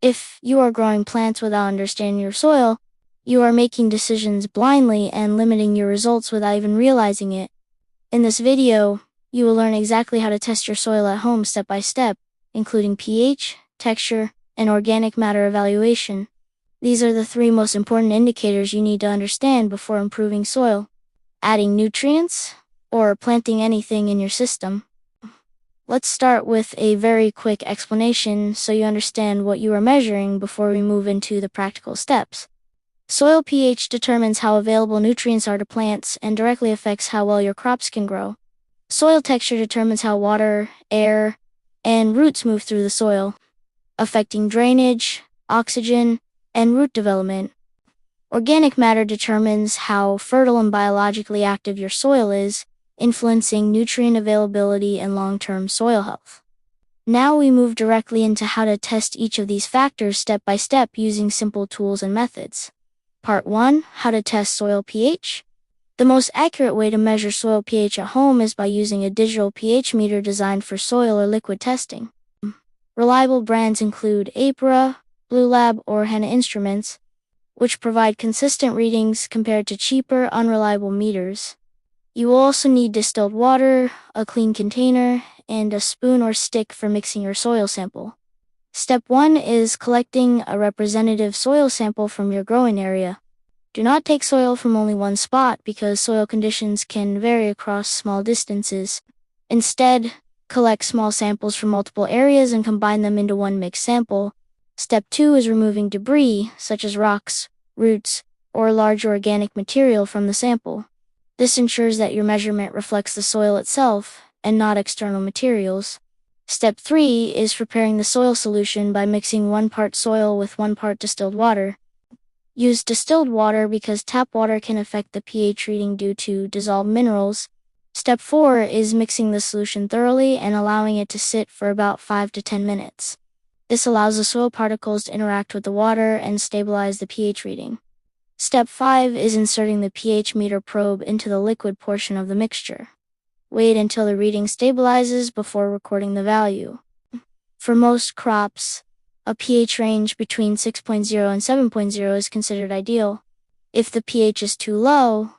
If you are growing plants without understanding your soil, you are making decisions blindly and limiting your results without even realizing it. In this video, you will learn exactly how to test your soil at home step by step, including pH, texture, and organic matter evaluation. These are the 3 most important indicators you need to understand before improving soil, adding nutrients, or planting anything in your system. Let's start with a very quick explanation so you understand what you are measuring before we move into the practical steps. Soil pH determines how available nutrients are to plants and directly affects how well your crops can grow. Soil texture determines how water, air, and roots move through the soil, affecting drainage, oxygen, and root development. Organic matter determines how fertile and biologically active your soil is, influencing nutrient availability and long-term soil health. Now we move directly into how to test each of these factors step by step using simple tools and methods. Part 1. How to test soil pH. The most accurate way to measure soil pH at home is by using a digital pH meter designed for soil or liquid testing. Reliable brands include Apra, Blue Lab, or Henna instruments, which provide consistent readings compared to cheaper, unreliable meters. You will also need distilled water, a clean container, and a spoon or stick for mixing your soil sample. Step 1 is collecting a representative soil sample from your growing area. Do not take soil from only one spot because soil conditions can vary across small distances. Instead, collect small samples from multiple areas and combine them into one mixed sample. Step 2 is removing debris, such as rocks, roots, or large organic material from the sample. This ensures that your measurement reflects the soil itself and not external materials. Step 3 is preparing the soil solution by mixing 1 part soil with 1 part distilled water. Use distilled water because tap water can affect the pH reading due to dissolved minerals. Step 4 is mixing the solution thoroughly and allowing it to sit for about 5 to 10 minutes. This allows the soil particles to interact with the water and stabilize the pH reading. Step 5 is inserting the pH meter probe into the liquid portion of the mixture. Wait until the reading stabilizes before recording the value. For most crops, a pH range between 6.0 and 7.0 is considered ideal. If the pH is too low,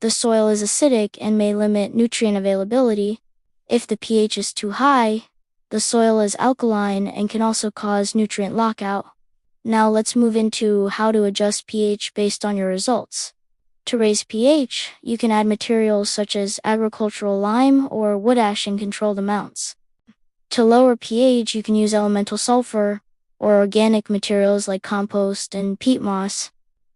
the soil is acidic and may limit nutrient availability. If the pH is too high, the soil is alkaline and can also cause nutrient lockout. Now let's move into how to adjust pH based on your results. To raise pH, you can add materials such as agricultural lime or wood ash in controlled amounts. To lower pH, you can use elemental sulfur or organic materials like compost and peat moss.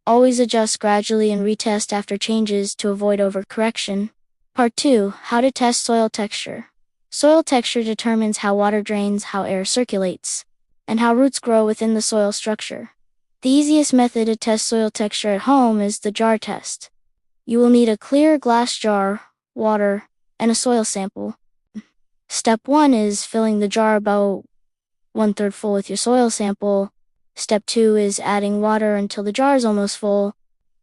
Always adjust gradually and retest after changes to avoid overcorrection. Part 2. How to test soil texture. Soil texture determines how water drains, how air circulates, and how roots grow within the soil structure. The easiest method to test soil texture at home is the jar test. You will need a clear glass jar, water, and a soil sample. Step 1 is filling the jar about 1/3 full with your soil sample. Step 2 is adding water until the jar is almost full.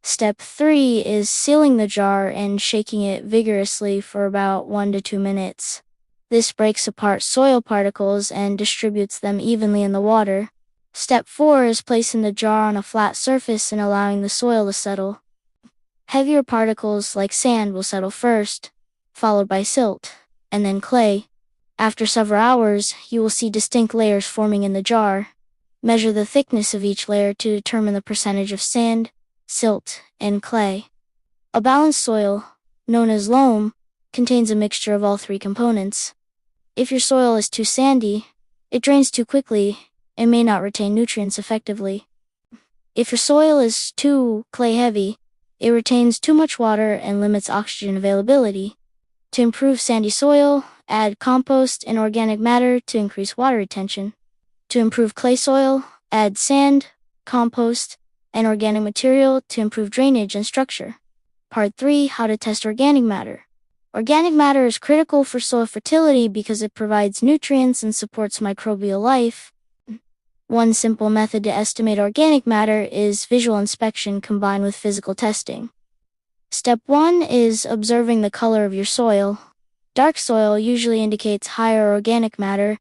Step 3 is sealing the jar and shaking it vigorously for about 1 to 2 minutes. This breaks apart soil particles and distributes them evenly in the water. Step 4 is placing the jar on a flat surface and allowing the soil to settle. Heavier particles like sand will settle first, followed by silt, and then clay. After several hours, you will see distinct layers forming in the jar. Measure the thickness of each layer to determine the percentage of sand, silt, and clay. A balanced soil, known as loam, contains a mixture of all 3 components. If your soil is too sandy, it drains too quickly and may not retain nutrients effectively. If your soil is too clay-heavy, it retains too much water and limits oxygen availability. To improve sandy soil, add compost and organic matter to increase water retention. To improve clay soil, add sand, compost, and organic material to improve drainage and structure. Part 3. How to test organic matter. Organic matter is critical for soil fertility because it provides nutrients and supports microbial life. One simple method to estimate organic matter is visual inspection combined with physical testing. Step 1 is observing the color of your soil. Dark soil usually indicates higher organic matter,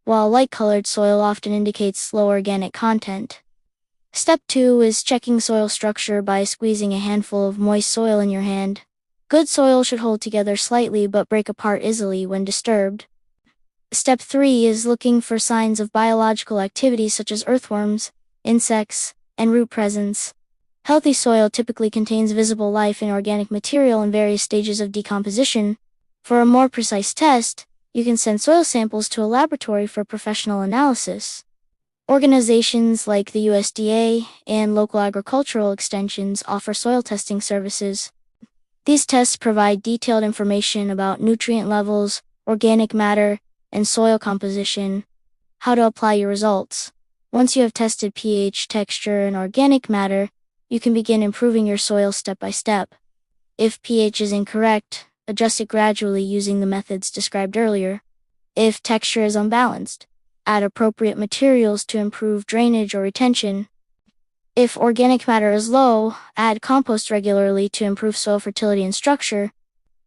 while light-colored soil often indicates low organic content. Step 2 is checking soil structure by squeezing a handful of moist soil in your hand. Good soil should hold together slightly but break apart easily when disturbed. Step 3 is looking for signs of biological activity such as earthworms, insects, and root presence. Healthy soil typically contains visible life and organic material in various stages of decomposition. For a more precise test, you can send soil samples to a laboratory for professional analysis. Organizations like the USDA and local agricultural extensions offer soil testing services. These tests provide detailed information about nutrient levels, organic matter, and soil composition. How to apply your results. Once you have tested pH, texture, and organic matter, you can begin improving your soil step by step. If pH is incorrect, adjust it gradually using the methods described earlier. If texture is unbalanced, add appropriate materials to improve drainage or retention. If organic matter is low, add compost regularly to improve soil fertility and structure.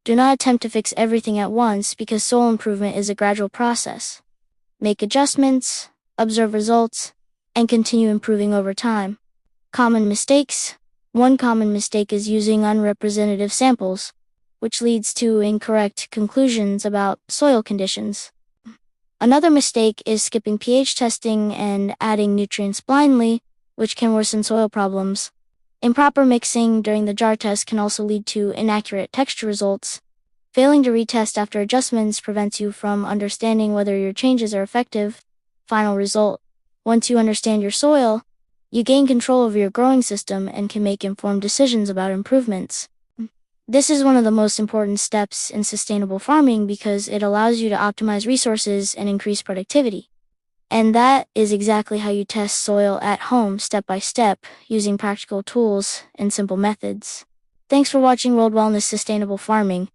Do not attempt to fix everything at once because soil improvement is a gradual process. Make adjustments, observe results, and continue improving over time. Common mistakes. One common mistake is using unrepresentative samples, which leads to incorrect conclusions about soil conditions. Another mistake is skipping pH testing and adding nutrients blindly, which can worsen soil problems. Improper mixing during the jar test can also lead to inaccurate texture results. Failing to retest after adjustments prevents you from understanding whether your changes are effective. Final result. Once you understand your soil, you gain control over your growing system and can make informed decisions about improvements. This is one of the most important steps in sustainable farming because it allows you to optimize resources and increase productivity. And that is exactly how you test soil at home step by step, using practical tools and simple methods. Thanks for watching World Wellness Sustainable Farming.